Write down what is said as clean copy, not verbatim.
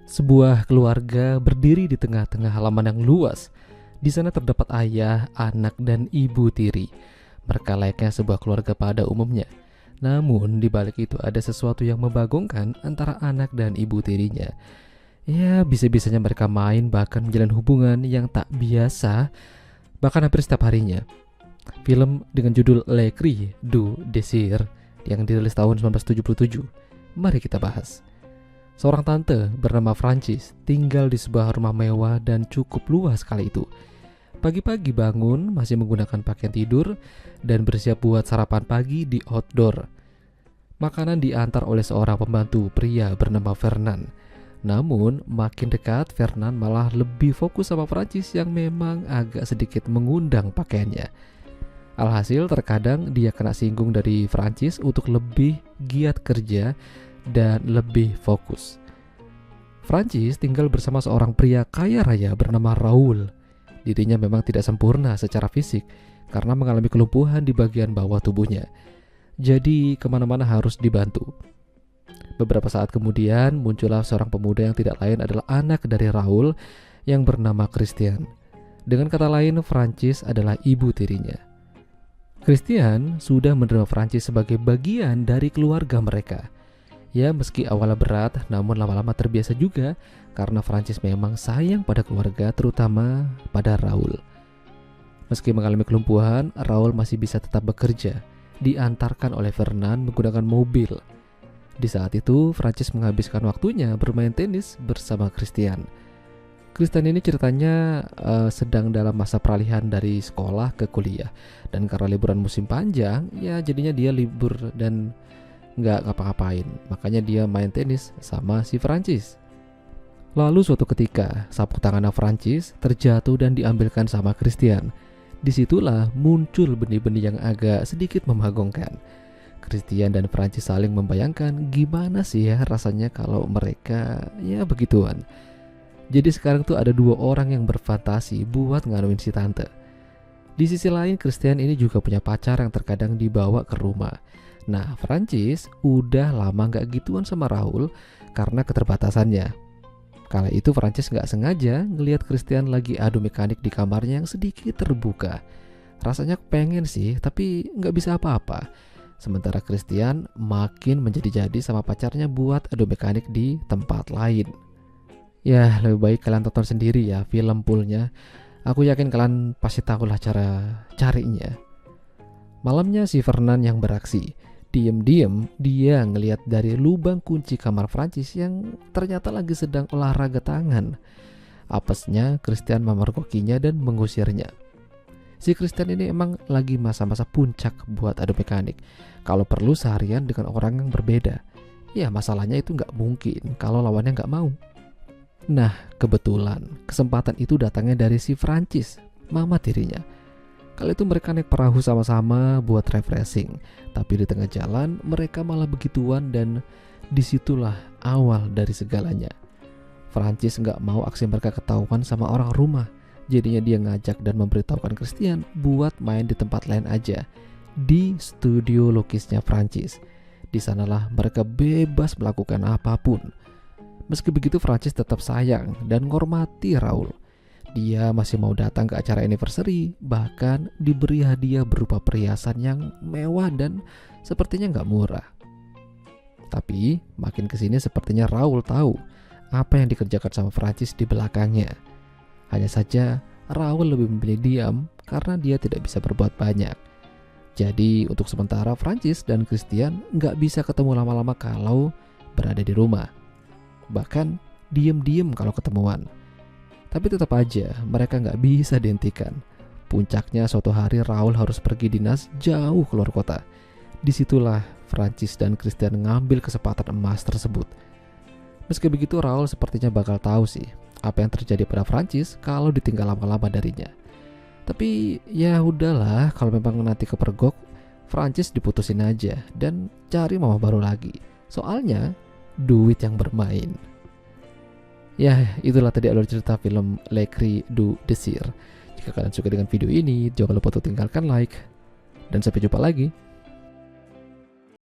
Sebuah keluarga berdiri di tengah-tengah halaman yang luas. Di sana terdapat ayah, anak, dan ibu tiri. Mereka layaknya sebuah keluarga pada umumnya. Namun di balik itu ada sesuatu yang membagongkan antara anak dan ibu tirinya. Ya, bisa-bisanya mereka main bahkan menjalin hubungan yang tak biasa, bahkan hampir setiap harinya. Film dengan judul Le Cri du Désir yang dirilis tahun 1977. Mari kita bahas. Seorang tante bernama Francis tinggal di sebuah rumah mewah dan cukup luas kali itu. Pagi-pagi bangun masih menggunakan pakaian tidur dan bersiap buat sarapan pagi di outdoor. Makanan diantar oleh seorang pembantu pria bernama Fernand. Namun makin dekat Fernand malah lebih fokus sama Francis yang memang agak sedikit mengundang pakaiannya. Alhasil terkadang dia kena singgung dari Francis untuk lebih giat kerja dan lebih fokus. Francis tinggal bersama seorang pria kaya raya bernama Raoul. Dirinya memang tidak sempurna secara fisik karena mengalami kelumpuhan di bagian bawah tubuhnya. Jadi kemana-mana harus dibantu. Beberapa saat kemudian muncullah seorang pemuda yang tidak lain adalah anak dari Raoul yang bernama Christian. Dengan kata lain, Francis adalah ibu tirinya. Christian sudah menerima Francis sebagai bagian dari keluarga mereka. Ya, meski awalnya berat, namun lama-lama terbiasa juga karena Francis memang sayang pada keluarga, terutama pada Raoul. Meski mengalami kelumpuhan, Raoul masih bisa tetap bekerja, diantarkan oleh Fernand menggunakan mobil. Di saat itu, Francis menghabiskan waktunya bermain tenis bersama Christian. Christian ini ceritanya sedang dalam masa peralihan dari sekolah ke kuliah. Dan karena liburan musim panjang, ya jadinya dia libur dan nggak ngapa-ngapain. Makanya dia main tenis sama si Francis. Lalu suatu ketika, sapu tangan Francis terjatuh dan diambilkan sama Christian. Disitulah muncul benih-benih yang agak sedikit membagongkan. Christian dan Francis saling membayangkan gimana sih ya rasanya kalau mereka ya begituan. Jadi sekarang tuh ada dua orang yang berfantasi buat nganuin si tante. Di sisi lain, Christian ini juga punya pacar yang terkadang dibawa ke rumah. Nah, Francis udah lama gak gituan sama Raoul karena keterbatasannya. Kala itu Francis gak sengaja ngelihat Christian lagi adu mekanik di kamarnya yang sedikit terbuka. Rasanya pengen sih, tapi gak bisa apa-apa. Sementara Christian makin menjadi-jadi sama pacarnya buat adu mekanik di tempat lain. Ya, lebih baik kalian tonton sendiri ya film poolnya. Aku yakin kalian pasti tahu lah cara carinya. Malamnya si Fernand yang beraksi. Diam-diam dia ngelihat dari lubang kunci kamar Francis yang ternyata lagi sedang olahraga tangan. Apesnya Christian memergokinya dan mengusirnya. Si Christian ini emang lagi masa-masa puncak buat adu mekanik. Kalau perlu seharian dengan orang yang berbeda. Ya masalahnya itu gak mungkin kalau lawannya gak mau. Nah kebetulan kesempatan itu datangnya dari si Francis, mama tirinya. Kali itu mereka naik perahu sama-sama buat refreshing. Tapi di tengah jalan mereka malah begituan dan disitulah awal dari segalanya. Francis gak mau aksi mereka ketahuan sama orang rumah. Jadinya dia ngajak dan memberitahukan Christian buat main di tempat lain aja. Di studio lukisnya Francis. Di sanalah mereka bebas melakukan apapun. Meski begitu Francis tetap sayang dan menghormati Raoul. Dia masih mau datang ke acara anniversary, bahkan diberi hadiah berupa perhiasan yang mewah dan sepertinya gak murah. Tapi makin kesini sepertinya Raoul tahu apa yang dikerjakan sama Francis di belakangnya. Hanya saja Raoul lebih memilih diam karena dia tidak bisa berbuat banyak. Jadi untuk sementara Francis dan Christian gak bisa ketemu lama-lama kalau berada di rumah. Bahkan diam-diam kalau ketemuan. Tapi tetap aja mereka gak bisa dihentikan. Puncaknya suatu hari Raoul harus pergi dinas jauh keluar kota. Disitulah Francis dan Christian ngambil kesempatan emas tersebut. Meski begitu Raoul sepertinya bakal tahu sih apa yang terjadi pada Francis kalau ditinggal lama-lama darinya. Tapi ya udahlah, kalau memang nanti kepergok, Francis diputusin aja dan cari mama baru lagi. Soalnya duit yang bermain. Ya, itulah tadi alur cerita film Le Cri du Désir. Jika kalian suka dengan video ini, jangan lupa untuk tinggalkan like. Dan sampai jumpa lagi.